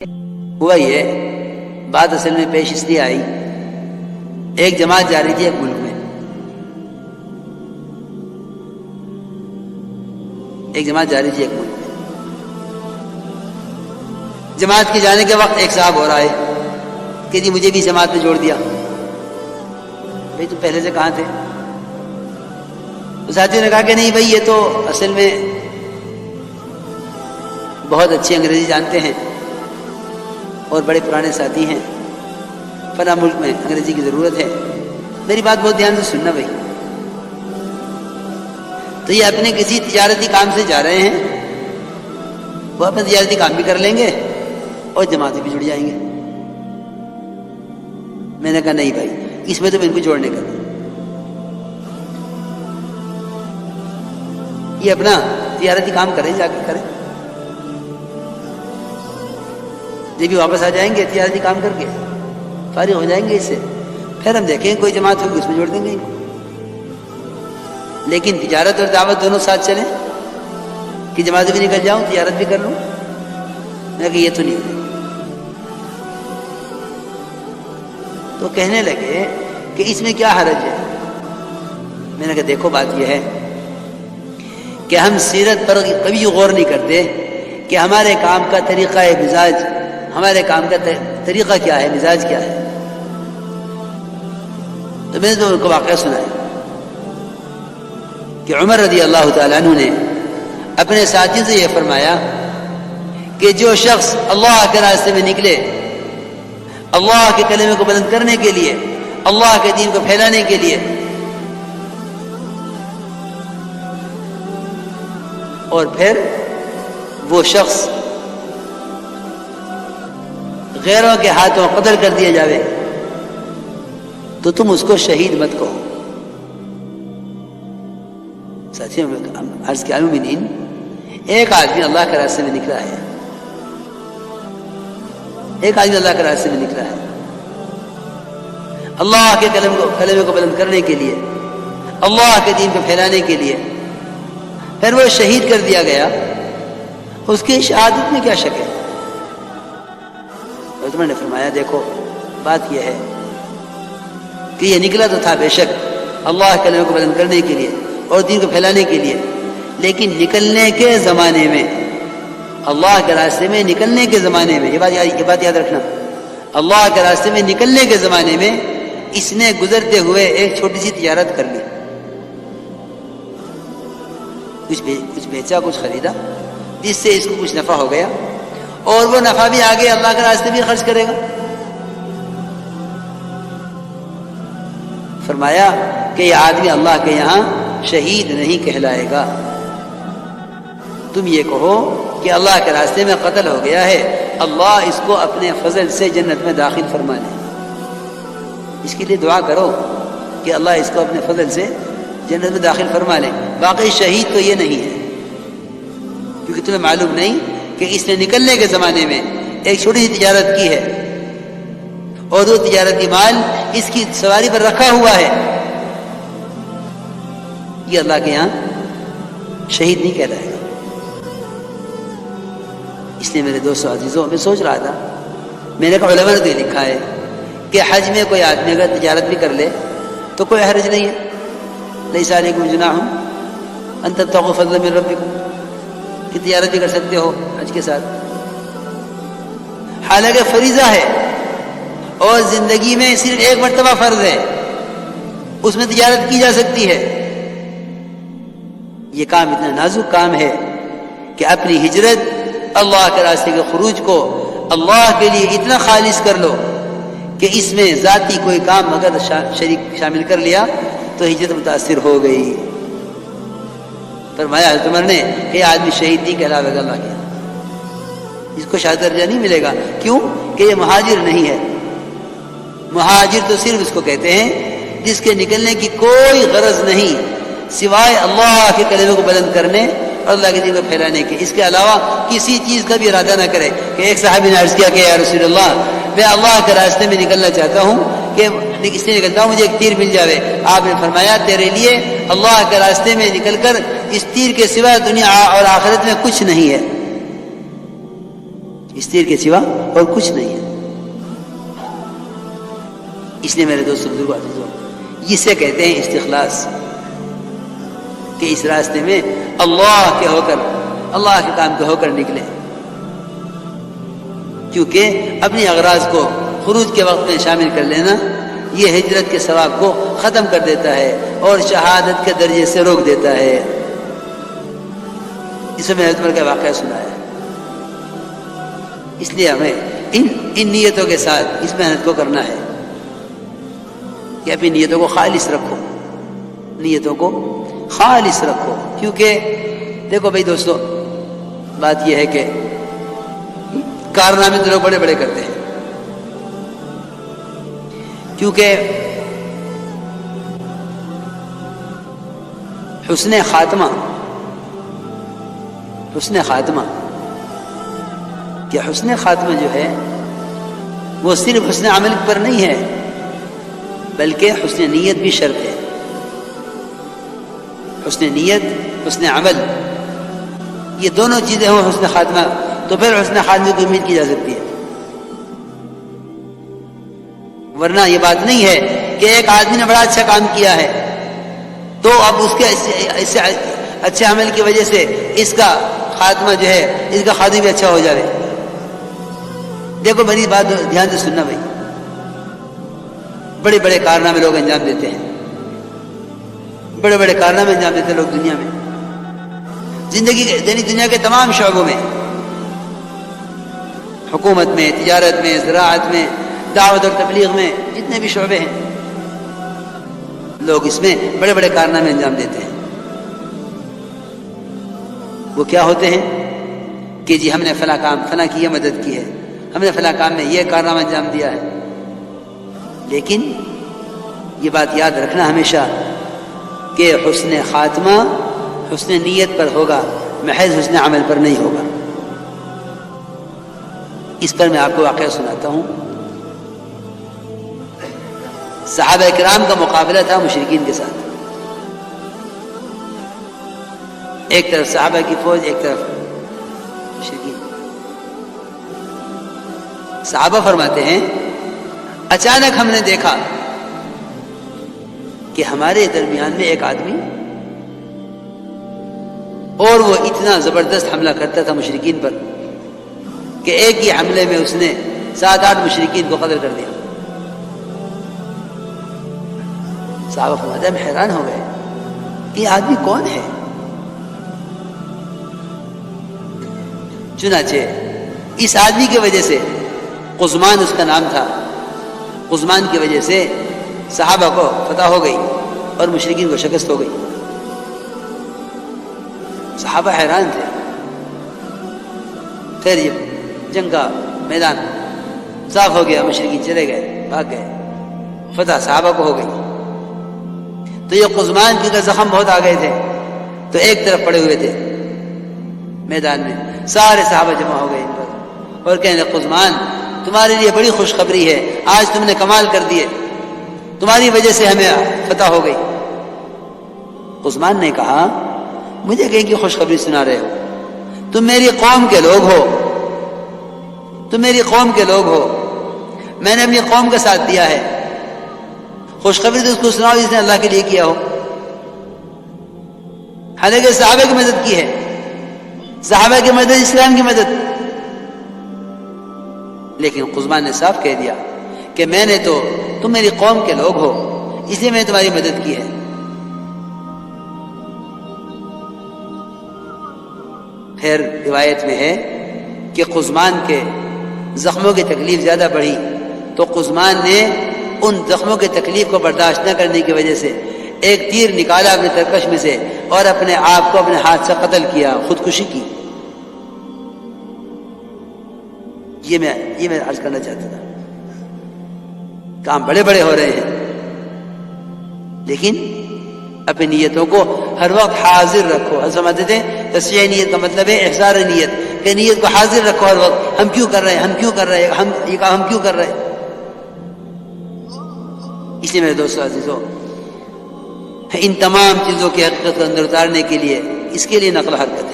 ہوا یہ بات اصل میں پیش اس لیے آئی، ایک جماعت جا رہی تھی ایک ملک میں، ایک جماعت جا رہی تھی ایک ملک میں، جماعت کے جانے کے وقت ایک صاحب اور آئے کہ جی مجھے بھی جماعت میں جوڑ دیا۔ بھائی تم پہلے سے کہاں تھے؟ اس ساتھی نے کہا کہ نہیں بھائی یہ تو اصل میں بہت اچھی انگریزی جانتے ہیں اور بڑے پرانے ساتھی ہیں، فلاں ملک میں انگریزی کی ضرورت ہے، میری بات بہت دھیان سے سننا بھائی، تو یہ اپنے کسی تجارتی کام سے جا رہے ہیں، وہ اپنا تجارتی کام بھی کر لیں گے اور جماعت بھی جڑ جائیں گے۔ میں نے کہا نہیں بھائی اس میں تو ان کو جوڑنے کا نہیں، یہ اپنا تجارتی کام کریں، جا کے کریں، جب بھی واپس آ جائیں گے تجارتی کام کر کے فارغ ہو جائیں گے اس سے، پھر ہم دیکھیں کوئی جماعت ہوگی اس میں جوڑ دیں گے ان کو، لیکن تجارت اور دعوت دونوں ساتھ چلیں کہ جماعت بھی نکل جاؤں تجارت بھی کر لوں، میں نے کہا یہ تو نہیں ہے۔ تو کہنے لگے کہ اس میں کیا حرج ہے؟ میں نے کہا دیکھو بات یہ ہے کہ ہم سیرت پر کبھی غور نہیں کرتے کہ ہمارے کام کا طریقہ مزاج، ہمارے کام کا طریقہ کیا ہے، مزاج کیا ہے۔ تو میں نے تو ان کو واقعہ سنایا کہ عمر رضی اللہ تعالیٰ عنہ نے اپنے ساتھی سے یہ فرمایا کہ جو شخص اللہ کے راستے میں نکلے، اللہ کے کلمے کو بلند کرنے کے لیے، اللہ کے دین کو پھیلانے کے لیے، اور پھر وہ شخص غیروں کے ہاتھوں قتل کر دیا جاوے تو تم اس کو شہید مت کہو۔ ساتھیوں عرض کیا مومنین، ایک آدمی اللہ کے راستے میں نکلا ہے، ایک آدمی اللہ کے راستے میں نکلا ہے اللہ کے کلمے کو بلند کرنے کے لیے، اللہ کے دین کو پھیلانے کے لیے، پھر وہ شہید کر دیا گیا، اس کی شہادت میں کیا شک ہے؟ عمر نے فرمایا دیکھو بات یہ ہے کہ یہ نکلا تو تھا بے شک اللہ کے کلمے کو بلند کرنے کے لیے اور دین کو پھیلانے کے لیے، لیکن نکلنے کے زمانے میں، اللہ کے راستے میں نکلنے کے زمانے میں، یہ بات یاد رکھنا، اللہ کے راستے میں نکلنے کے زمانے میں اس نے گزرتے ہوئے ایک چھوٹی سی تجارت کر لی، کچھ بیچا کچھ خریدا جس سے اس کو کچھ نفع ہو گیا، اور وہ نفع بھی آگے اللہ کے راستے میں خرچ کرے گا۔ فرمایا کہ یہ آدمی اللہ کے یہاں شہید نہیں کہلائے گا، تم یہ کہو کہ اللہ کے راستے میں قتل ہو گیا ہے، اللہ اس کو اپنے فضل سے جنت میں داخل فرما لے، اس کے لیے دعا کرو کہ اللہ اس کو اپنے فضل سے جنت میں داخل فرما لے۔ باقی شہید تو یہ نہیں ہے، کیونکہ تمہیں معلوم نہیں کہ اس نے نکلنے کے زمانے میں ایک چھوٹی سی تجارت کی ہے اور وہ تجارتی مال اس کی سواری پر رکھا ہوا ہے، یہ اللہ کے یہاں شہید نہیں کہلائے گا۔ اس لیے میرے دوستو عزیزوں، میں سوچ رہا تھا، میں نے کہا علماء نے تو یہ لکھا ہے کہ حج میں کوئی آدمی اگر تجارت بھی کر لے تو کوئی حرج نہیں ہے، لیس علیکم جناح ان تبتغوا فضلا من ربکم، کہ تجارت بھی کر سکتے ہو حج کے ساتھ، حالانکہ فریضہ ہے اور زندگی میں صرف ایک مرتبہ فرض ہے، اس میں تجارت کی جا سکتی ہے۔ یہ کام اتنا نازک کام ہے کہ اپنی ہجرت، اللہ کے راستے کے خروج کو اللہ کے لیے اتنا خالص کر لو کہ اس میں ذاتی کوئی کام اگر شریک شامل کر لیا تو ہجرت متاثر ہو گئی۔ فرمایا حضرت عمر نے کہ یہ آدمی شہید نہیں کہلاوے گا اللہ کے، اس کو شہادت درجہ نہیں ملے گا، کیوں کہ یہ مہاجر نہیں ہے۔ مہاجر تو صرف اس کو کہتے ہیں جس کے نکلنے کی کوئی غرض نہیں سوائے اللہ کے کلمے کو بلند کرنے اور اللہ کے دین کو پھیلانے کے، اس کے علاوہ کسی چیز کا بھی ارادہ نہ کرے۔ کہ ایک صحابی نے عرض کیا کہ یا رسول اللہ، میں اللہ کے راستے میں نکلنا چاہتا ہوں کہ اس سے نکلتا ہوں مجھے ایک تیر مل جاوے، آپ نے فرمایا تیرے لیے اللہ کے راستے میں نکل کر اس تیر کے سوا دنیا اور آخرت میں کچھ نہیں ہے، اس تیر کے سوا اور کچھ نہیں ہے. اس لیے میرے دوستوں بزرگوں عزیزوں، جسے کہتے ہیں استخلاص، کہ اس راستے میں اللہ کے ہو کر، اللہ کے کام کے ہو کر نکلے. کیونکہ اپنی اغراض کو خروج کے وقت میں شامل کر لینا یہ ہجرت کے ثواب کو ختم کر دیتا ہے اور شہادت کے درجے سے روک دیتا ہے. اس میں حضرت عمر کا واقعہ سنا ہے. اس لیے ہمیں ان نیتوں کے ساتھ اس محنت کو کرنا ہے کہ اپنی نیتوں کو خالص رکھو، نیتوں کو خالص رکھو. کیونکہ دیکھو بھائی دوستو، بات یہ ہے کہ کارنامے تو لوگ بڑے بڑے کرتے ہیں، کیونکہ حسن خاتمہ کہ حسن خاتمہ جو ہے وہ صرف حسن عمل پر نہیں ہے بلکہ حسن نیت بھی شرط ہے. حسن نیت، حسن عمل، یہ دونوں چیزیں ہوں حسن خاتمہ، تو پھر حسن خاتمہ کی امید کی جا سکتی ہے. ورنہ یہ بات نہیں ہے کہ ایک آدمی نے بڑا اچھا کام کیا ہے تو اب اس کے اس اچھے عمل کی وجہ سے اس کا خاتمہ جو ہے، اس کا خاتمہ بھی اچھا ہو جائے. دیکھو میری بات دھیان سے سننا بھائی، بڑے بڑے کارنامے لوگ انجام دیتے ہیں، بڑے بڑے کارنامے انجام دیتے ہیں لوگ دنیا میں، زندگی کے یعنی دنیا کے تمام شعبوں میں، حکومت میں، تجارت میں، زراعت میں، دعوت اور تبلیغ میں، جتنے بھی شعبے ہیں لوگ اس میں بڑے بڑے کارنامے انجام دیتے ہیں. وہ کیا ہوتے ہیں کہ جی ہم نے فلاں کام، فلاں کی یہ مدد کی ہے، ہم نے فلاں کام میں یہ کارنامہ انجام دیا ہے. لیکن یہ بات یاد رکھنا ہمیشہ کہ حسن خاتمہ حسن نیت پر ہوگا، محض حسن عمل پر نہیں ہوگا. اس پر میں آپ کو واقعہ سناتا ہوں. صحابہ کرام کا مقابلہ تھا مشرکین کے ساتھ. ایک طرف صحابہ کی فوج، ایک طرف مشرکین. صحابہ فرماتے ہیں اچانک ہم نے دیکھا کہ ہمارے درمیان میں ایک آدمی، اور وہ اتنا زبردست حملہ کرتا تھا مشرکین پر کہ ایک ہی حملے میں اس نے 7-8 مشرکین کو قتل کر دیا. صحابہ فرماتے ہیں ہم حیران ہو گئے کہ یہ آدمی کون ہے. چنانچہ اس آدمی کی وجہ سے، قزمان اس کا نام تھا، قزمان کی وجہ سے صحابہ کو فتح ہو گئی اور مشرکین کو شکست ہو گئی. صحابہ حیران تھے. خیر یہ جنگ کا میدان صاف ہو گیا، مشرکین چلے گئے، بھاگ گئے، فتح صحابہ کو ہو گئی. تو یہ قزمان کے زخم بہت آ گئے تھے تو ایک طرف پڑے ہوئے تھے میدان میں. سارے صحابہ جمع ہو گئے ان پر اور کہنے قزمان تمہارے لیے بڑی خوشخبری ہے، آج تم نے کمال کر دیے، تمہاری وجہ سے ہمیں فتح ہو گئی. قزمان نے کہا مجھے کہیں کی خوشخبری سنا رہے ہو؟ تم میری قوم کے لوگ ہو، تم میری قوم کے لوگ ہو، میں نے اپنی قوم کا ساتھ دیا ہے، خوشخبری تو اس کو سناؤ جس نے اللہ کے لیے کیا ہو. حالانکہ صحابہ کی مدد کی ہے، صحابہ کی مدد اسلام کی مدد. لیکن قزمان نے صاف کہہ دیا کہ میں نے تو، تم میری قوم کے لوگ ہو اس لیے میں نے تمہاری مدد کی ہے. پھر روایت میں ہے کہ قزمان کے زخموں کی تکلیف زیادہ بڑھی تو قزمان نے ان زخموں کی تکلیف کو برداشت نہ کرنے کی وجہ سے ایک تیر نکالا اپنے ترکش میں سے اور اپنے آپ کو اپنے ہاتھ سے قتل کیا، خودکشی کی. یہ میں عرض کرنا چاہتا تھا. کام بڑے بڑے ہو رہے ہیں لیکن اپنی نیتوں کو ہر وقت حاضر رکھو. سمجھتے تھے تصحیح نیت کا مطلب ہے احضار نیت، کہ نیت کو حاضر رکھو ہر وقت. ہم کیوں کر رہے ہیں، ہم کیوں کر رہے ہیں، یہ کام ہم کیوں کر رہے ہیں. اس لیے میرے دوستو عزیزو، ان تمام چیزوں کی حقیقت کو اندر اتارنے کے لیے، اس کے لیے نقل حرکت